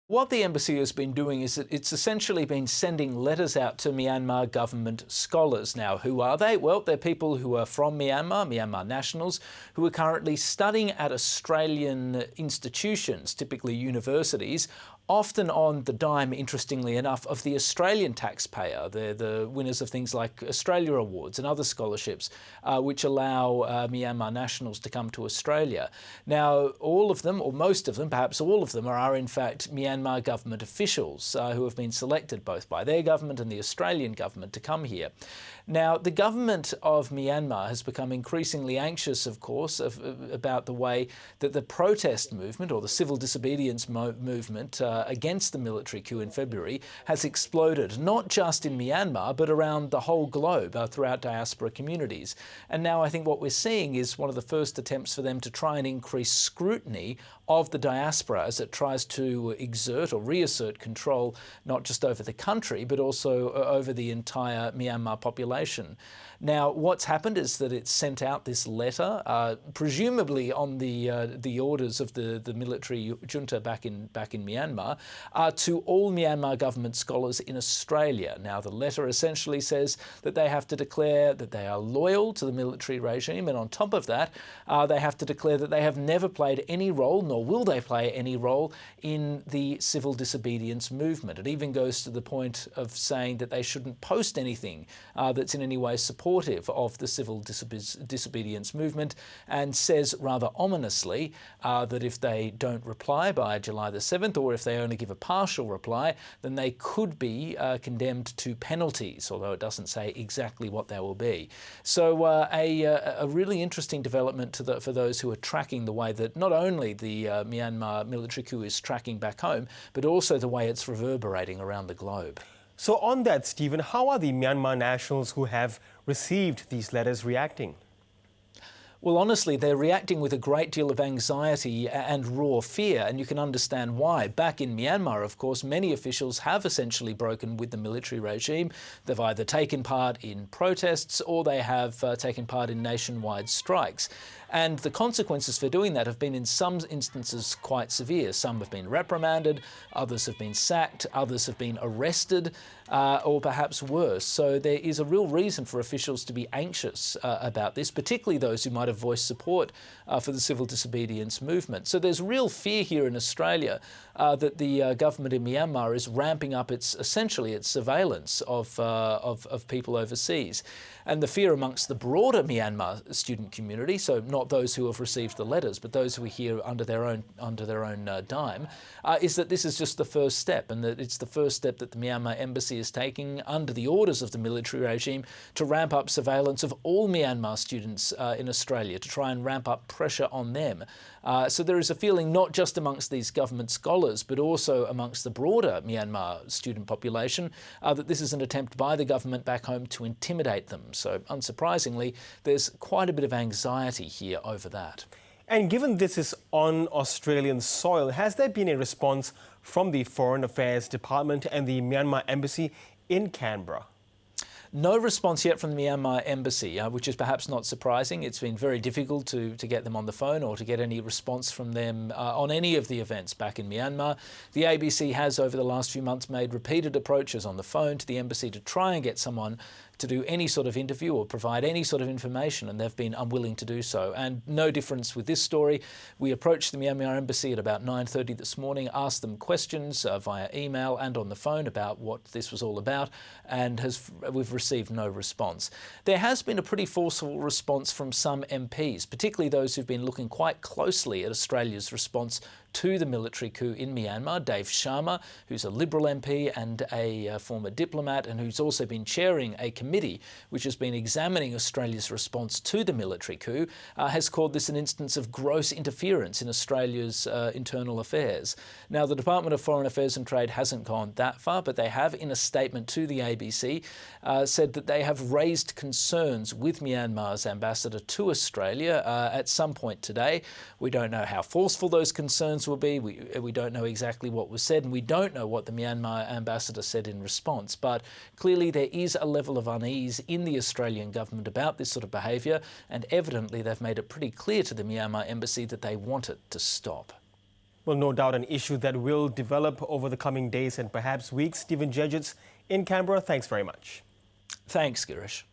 What the embassy has been doing is that it's essentially been sending letters out to Myanmar government scholars. Now, who are they? Well, they're people who are from Myanmar, Myanmar nationals, who are currently studying at Australian institutions, typically universities, often on the dime, interestingly enough, of the Australian taxpayer. They're the winners of things like Australia Awards and other scholarships, which allow Myanmar nationals to come to Australia. Now, all of them, or most of them, perhaps all of them, are in fact Myanmar government officials who have been selected both by their government and the Australian government to come here. Now, the government of Myanmar has become increasingly anxious, of course, about the way that the protest movement, or the civil disobedience movement against the military coup in February, has exploded, not just in Myanmar, but around the whole globe, throughout diaspora communities. And now I think what we're seeing is one of the first attempts for them to try and increase scrutiny of the diaspora as it tries to exert or reassert control, not just over the country, but also over the entire Myanmar population. Now, what's happened is that it's sent out this letter, presumably on the orders of the military junta back in Myanmar, to all Myanmar government scholars in Australia. Now, the letter essentially says that they have to declare that they are loyal to the military regime, and on top of that, they have to declare that they have never played any role, nor will they play any role, in the civil disobedience movement. It even goes to the point of saying that they shouldn't post anything that's in any way supportive of the civil disobedience movement, and says rather ominously that if they don't reply by July the 7th, or if they only give a partial reply, then they could be condemned to penalties, although it doesn't say exactly what they will be. So a really interesting development for those who are tracking the way that not only the Myanmar military coup is tracking back home, but also the way it's reverberating around the globe. So on that, Stephen, how are the Myanmar nationals who have received these letters reacting? Well, honestly, they're reacting with a great deal of anxiety and raw fear, and you can understand why. Back in Myanmar, of course, many officials have essentially broken with the military regime. They've either taken part in protests or they have taken part in nationwide strikes. And the consequences for doing that have been, in some instances, quite severe. Some have been reprimanded, others have been sacked, others have been arrested, or perhaps worse. So there is a real reason for officials to be anxious about this, particularly those who might have voiced support for the civil disobedience movement. So there's real fear here in Australia that the government in Myanmar is ramping up essentially its surveillance of people overseas. And the fear amongst the broader Myanmar student community, so not those who have received the letters, but those who are here under their own dime, is that this is just the first step, and that it's the first step that the Myanmar embassy is taking under the orders of the military regime to ramp up surveillance of all Myanmar students in Australia, to try and ramp up pressure on them. So there is a feeling not just amongst these government scholars, but also amongst the broader Myanmar student population, that this is an attempt by the government back home to intimidate them. So unsurprisingly, there's quite a bit of anxiety here over that. And given this is on Australian soil, has there been a response from the Foreign Affairs Department and the Myanmar Embassy in Canberra? No response yet from the Myanmar embassy, which is perhaps not surprising. It's been very difficult to get them on the phone or to get any response from them on any of the events back in Myanmar. The ABC has, over the last few months, made repeated approaches on the phone to the embassy to try and get someone to do any sort of interview or provide any sort of information, and they've been unwilling to do so. And no difference with this story. We approached the Myanmar embassy at about 9:30 this morning, asked them questions via email and on the phone about what this was all about, and we've received no response. There has been a pretty forceful response from some MPs, particularly those who've been looking quite closely at Australia's response to the military coup in Myanmar. Dave Sharma, who's a Liberal MP and a former diplomat, and who's also been chairing a committee which has been examining Australia's response to the military coup, has called this an instance of gross interference in Australia's internal affairs. Now, the Department of Foreign Affairs and Trade hasn't gone that far, but they have, in a statement to the ABC, said that they have raised concerns with Myanmar's ambassador to Australia at some point today. We don't know how forceful those concerns will be. We don't know exactly what was said, and we don't know what the Myanmar ambassador said in response. But clearly there is a level of unease in the Australian government about this sort of behaviour, and evidently they've made it pretty clear to the Myanmar embassy that they want it to stop. Well, no doubt an issue that will develop over the coming days and perhaps weeks. Stephen Dziedzic in Canberra, thanks very much. Thanks, Girish.